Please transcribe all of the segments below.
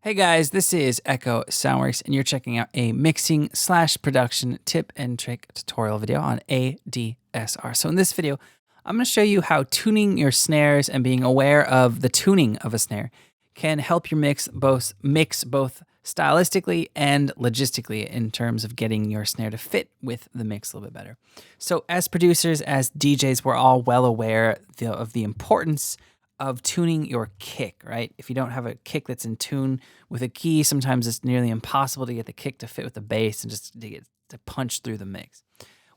Hey guys, this is Echo Soundworks, and you're checking out a mixing/production tip and trick tutorial video on ADSR. So in this video, I'm going to show you how tuning your snares and being aware of the tuning of a snare can help your mix both stylistically and logistically in terms of getting your snare to fit with the mix a little bit better. So as producers, as DJs, we're all well aware of the importance of tuning your kick, right? If you don't have a kick that's in tune with a key, sometimes it's nearly impossible to get the kick to fit with the bass and just to get to punch through the mix.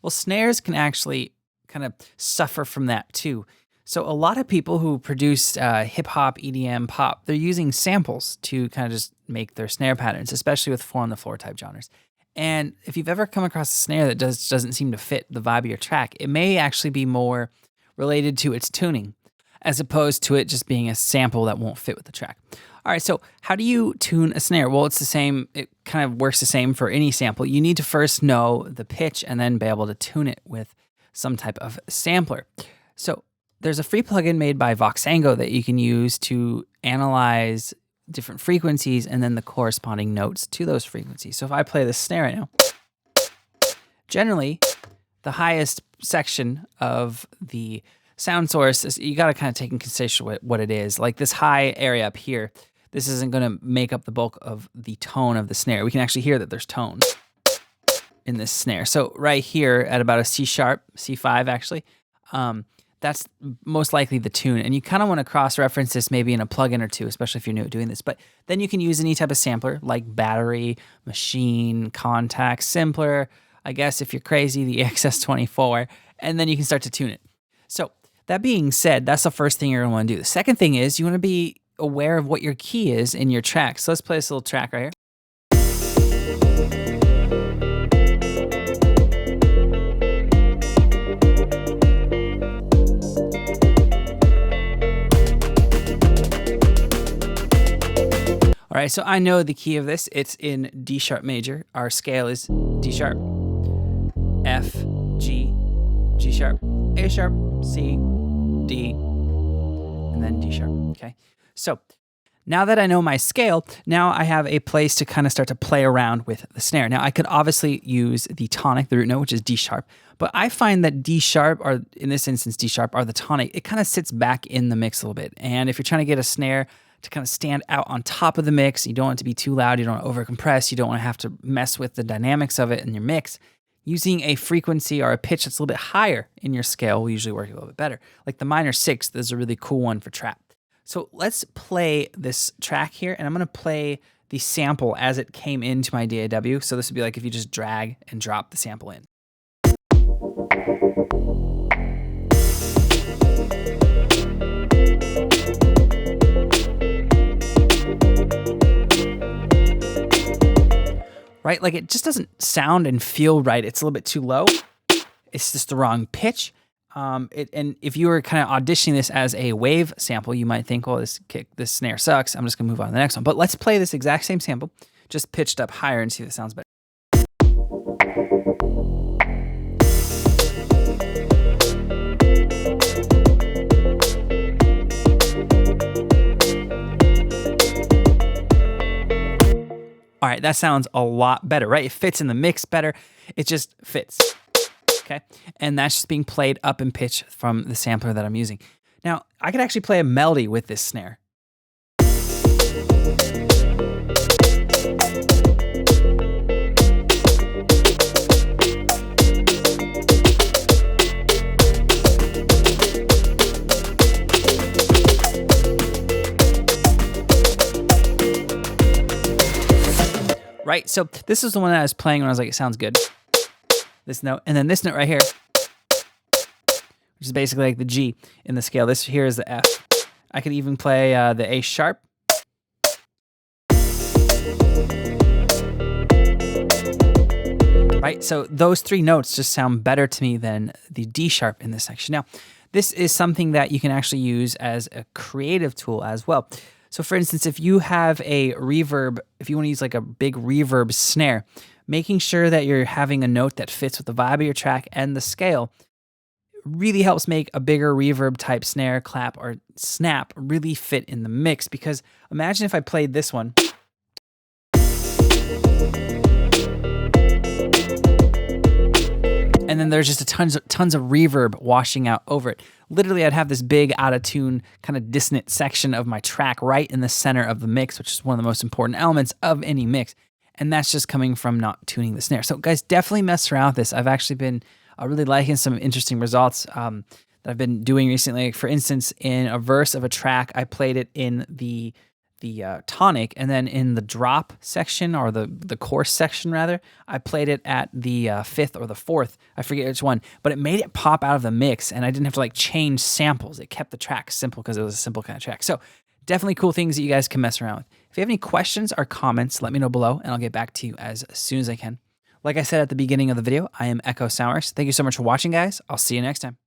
Well, snares can actually kind of suffer from that too. So a lot of people who produce hip hop, EDM, pop, they're using samples to kind of just make their snare patterns, especially with 4-on-the-floor type genres. And if you've ever come across a snare that doesn't seem to fit the vibe of your track, it may actually be more related to its tuning, as opposed to it just being a sample that won't fit with the track. All right, so how do you tune a snare? Well, it's the same. It kind of works the same for any sample. You need to first know the pitch and then be able to tune it with some type of sampler. So there's a free plugin made by Voxango that you can use to analyze different frequencies and then the corresponding notes to those frequencies. So if I play this snare right now, generally the highest section of the sound source, you got to kind of take in consideration what it is. Like this high area up here, this isn't going to make up the bulk of the tone of the snare. We can actually hear that there's tone in this snare. So right here at about a C sharp, C5 actually, that's most likely the tune. And you kind of want to cross-reference this maybe in a plugin or two, especially if you're new at doing this. But then you can use any type of sampler like battery, machine, contact, simpler, I guess if you're crazy, the XS24, and then you can start to tune it. So that being said, that's the first thing you're going to want to do. The second thing is you want to be aware of what your key is in your track. So let's play this little track right here. All right, so I know the key of this. It's in D sharp major. Our scale is D sharp, F, G, G sharp, A sharp, C, D, and then D sharp, okay? So now that I know my scale, now I have a place to kind of start to play around with the snare. Now I could obviously use the tonic, the root note, which is D sharp, but I find that D sharp, or in this instance D sharp, or the tonic, it kind of sits back in the mix a little bit. And if you're trying to get a snare to kind of stand out on top of the mix, you don't want it to be too loud, you don't want to overcompress, you don't want to have to mess with the dynamics of it in your mix, using a frequency or a pitch that's a little bit higher in your scale will usually work a little bit better. Like the minor sixth is a really cool one for trap. So let's play this track here, and I'm going to play the sample as it came into my DAW. So this would be like if you just drag and drop the sample in. Right? Like it just doesn't sound and feel right. It's a little bit too low. It's just the wrong pitch. And if you were kind of auditioning this as a wave sample, you might think, well, this snare sucks. I'm just gonna move on to the next one. But let's play this exact same sample, just pitched up higher and see if it sounds better. All right, that sounds a lot better, right? It fits in the mix better. It just fits, okay? And that's just being played up in pitch from the sampler that I'm using. Now, I could actually play a melody with this snare. Right, so this is the one that I was playing when I was like, it sounds good. This note, and then this note right here, which is basically like the G in the scale. This here is the F. I could even play the A sharp. Right, so those three notes just sound better to me than the D sharp in this section. Now, this is something that you can actually use as a creative tool as well. So for instance, if you have a reverb, if you want to use like a big reverb snare, making sure that you're having a note that fits with the vibe of your track and the scale really helps make a bigger reverb type snare, clap, or snap really fit in the mix. Because imagine if I played this one And then there's just tons of reverb washing out over it. Literally, I'd have this big out of tune kind of dissonant section of my track right in the center of the mix, which is one of the most important elements of any mix. And that's just coming from not tuning the snare. So guys, definitely mess around with this. I've actually been really liking some interesting results that I've been doing recently. For instance, in a verse of a track, I played it in the tonic, and then in the drop section, or the chorus section rather, I played it at the fifth or the fourth. I forget which one, but it made it pop out of the mix, and I didn't have to like change samples. It kept the track simple because it was a simple kind of track. So definitely cool things that you guys can mess around with. If you have any questions or comments, let me know below, and I'll get back to you as soon as I can. Like I said at the beginning of the video, I am Echo Sours. Thank you so much for watching, guys. I'll see you next time.